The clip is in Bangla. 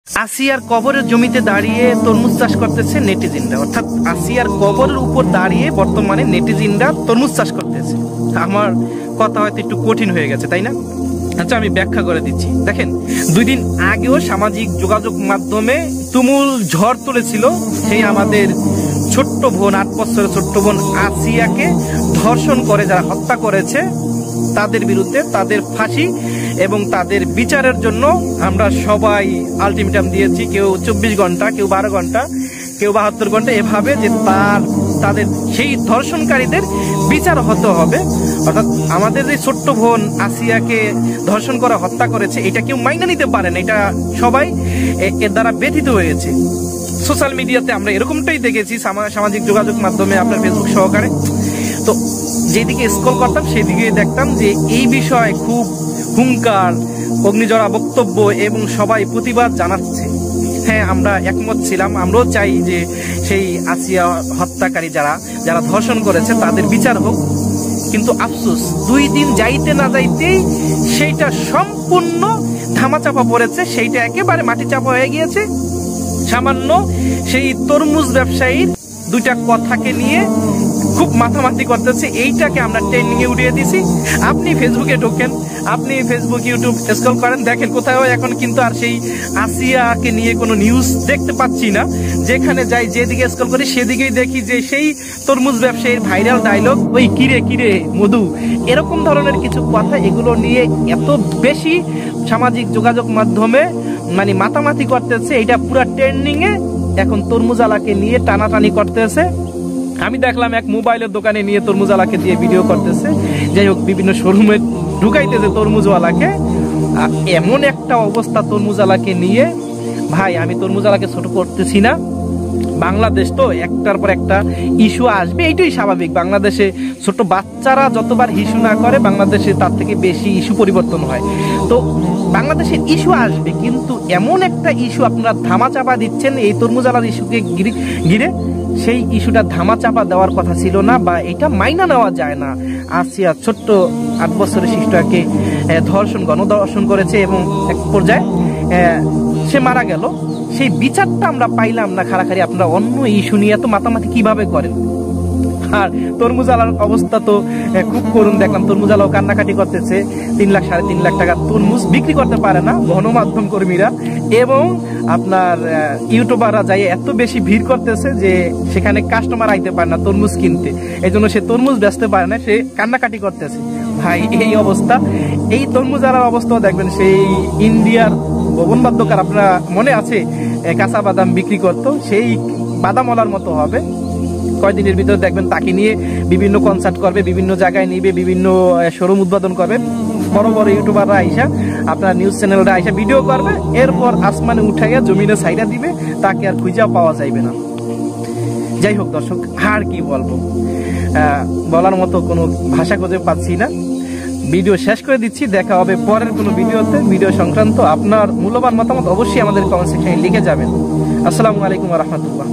আসিয়ার কবরের জমিতে দাঁড়িয়ে তরমুজ চাষ করতেছে নেটিজিনরা, অর্থাৎ আসিয়ার কবরের উপর দাঁড়িয়ে বর্তমানে নেটিজিনরা তরমুজ চাষ করতেছে। আমার কথা হয়তো একটু কঠিন হয়ে গেছে, তাই না? আচ্ছা, আমি ব্যাখ্যা করে দিচ্ছি। দেখেন, 2 দিন আগেও সামাজিক যোগাযোগ মাধ্যমে তুমুল ঝড় তুলেছিল সেই আমাদের ছোট্ট বোন, 8 বছরের ছোট্ট বোন আসিয়াকে ধর্ষণ করে যারা হত্যা করেছে তাদের বিরুদ্ধে তাদের ফাঁসি এবং তাদের বিচারের জন্য আমরা সবাই আলটিমেটাম দিয়েছি। কেউ 24 ঘন্টা, কেউ 12 ঘন্টা, কেউ 72 ঘন্টা, এভাবে যে তাদের সেই ধর্ষণকারীদের বিচার হতে হবে। অর্থাৎ আমাদের যে ছোট্ট বোন আসিয়াকে ধর্ষণ করা হত্যা করেছে, এটা কেউ মাইনে নিতে পারে না, এটা সবাই এর দ্বারা ব্যথিত হয়েছে। সোশ্যাল মিডিয়াতে আমরা এরকমটাই দেখেছি, সামাজিক যোগাযোগ মাধ্যমে, আপনার ফেসবুক সহকারে। তো যেদিকে স্ক্রল করতাম সেদিকে দেখতাম যে এই বিষয়ে খুব হুঙ্কার, অগ্নিজরা বক্তব্য এবং সবাই প্রতিবাদ জানাচ্ছে। হ্যাঁ, আমরা একমত ছিলাম, আমরাও চাই যে সেই আসিয়া হত্যাকারী যারা ধর্ষণ করেছে তাদের বিচার হোক। কিন্তু আফসোস, 2 দিন যাইতে না যাইতেই সেইটা সম্পূর্ণ ধামাচাপা পড়েছে, সেইটা একেবারে মাটি চাপা হয়ে গিয়েছে। সামান্য সেই তরমুজ ব্যবসায়ীর 2টা কথাকে নিয়ে খুব মাথামাতি করতেছে, এইটাকে আমরা ট্রেন্ডিং এ উঠিয়ে দিছি। আপনি ফেসবুকে ঢোকেন, আপনি ফেসবুক, ইউটিউব স্ক্রল করেন, দেখেন কোথাও এখন কিন্তু আর সেই আসিয়াকে নিয়ে কোনো নিউজ দেখতে পাচ্ছি না। যেখানে যাই, যেদিকে স্ক্রল করি সেদিকেই দেখি যে সেই তরমুজ ব্যবসায়ীর ভাইরাল ডায়লগ, ওই কিরে কিরে মধু, এরকম ধরনের কিছু কথা, এগুলো নিয়ে এত বেশি সামাজিক যোগাযোগ মাধ্যমে মানে মাতামাতি করতেছে, এটা পুরা ট্রেন্ডিং এ এখন তরমুজালাকে নিয়ে টানাটানি করতেছে। আমি দেখলাম এক মোবাইলের দোকানে নিয়ে তরমুজালাকে দিয়ে ভিডিও করতেছে, যাই হোক বিভিন্ন শোরুমে ঢুকাইতেছে তরমুজওয়ালাকে। এমন একটা অবস্থা তরমুজালাকে নিয়ে, ভাই আমি তরমুজালাকে ছোট করতেছি না, বাংলাদেশ তো একটার পর একটা ইস্যু আসবে, এইটাই স্বাভাবিক। বাংলাদেশে ছোট বাচ্চারা যতবার ইস্যু না করে, বাংলাদেশে তার থেকে বেশি ইস্যু পরিবর্তন হয়। তো বাংলাদেশের ইস্যু আসবে, কিন্তু এমন একটা ইস্যু আপনারা ধামাচাপা দিচ্ছেন এই তরমুজালার ইস্যুকে ঘিরে। সেই ইস্যুটা ধামাচাপা দেওয়ার কথা ছিল না, বা এটা মাইনা নেওয়া যায় না। আসিয়া ছোট্ট 8 বছরের শিশুটাকে গণধর্ষণ করেছে এবং এক পর্যায়ে সে মারা গেল। সেই বিচারটা আমরা পাইলাম না। খাড়াখাড়ি আপনারা অন্য ইস্যু নিয়ে এত মাতামাতি কিভাবে করেন? আর তরমুজালার অবস্থা তো খুব করুণ দেখলাম। তরমুজালাও কান্নাকাটি করতেছে, 3 লাখ 3.5 লাখ টাকা তরমুজ বিক্রি করতে পারে না গণমাধ্যম কর্মীরা, এবং আপনার ইউটিউবাররা যাই এত বেশি ভিড় করতেছে যে সেখানে কাস্টমার আইতে পারে না তরমুজ কিনতে, এই জন্য সে তরমুজ বেচতে পারে না, সে কান্নাকাটি করতেছে। ভাই এই অবস্থা, এই তরমুজালার অবস্থাও দেখবেন সেই ইন্ডিয়ার ভবন বাদ্যকার, আপনারা মনে আছে কাঁচা বাদাম বিক্রি করতো, সেই বাদামওয়ালার মতো হবে। কয়েকদিনের ভিতরে দেখবেন তাকে নিয়ে বিভিন্ন কনসার্ট করবে, বিভিন্ন জায়গায় নিবে, বিভিন্ন শোরুম উদ্বোধন করবে। বড় বড় ইউটিউবাররা আইসা, আপনার নিউজ চ্যানেলরা আইসা ভিডিও করবে, এরপর আসমানে উঠাইয়া জমিনে সাইডা দিবে, তাকে আর খুঁজা পাওয়া যাইবে না। যাই হোক দর্শক, আর কি বলবো, বলার মতো কোনো ভাষা খুঁজে পাচ্ছি না। ভিডিও শেষ করে দিচ্ছি, দেখা হবে পরের কোনো ভিডিওতে। ভিডিও সংক্রান্ত আপনার মূল্যবান মতামত অবশ্যই আমাদের কমেন্ট সেকশনে লিখে যাবেন। আসসালামু আলাইকুম ওয়া রাহমাতুল্লাহ।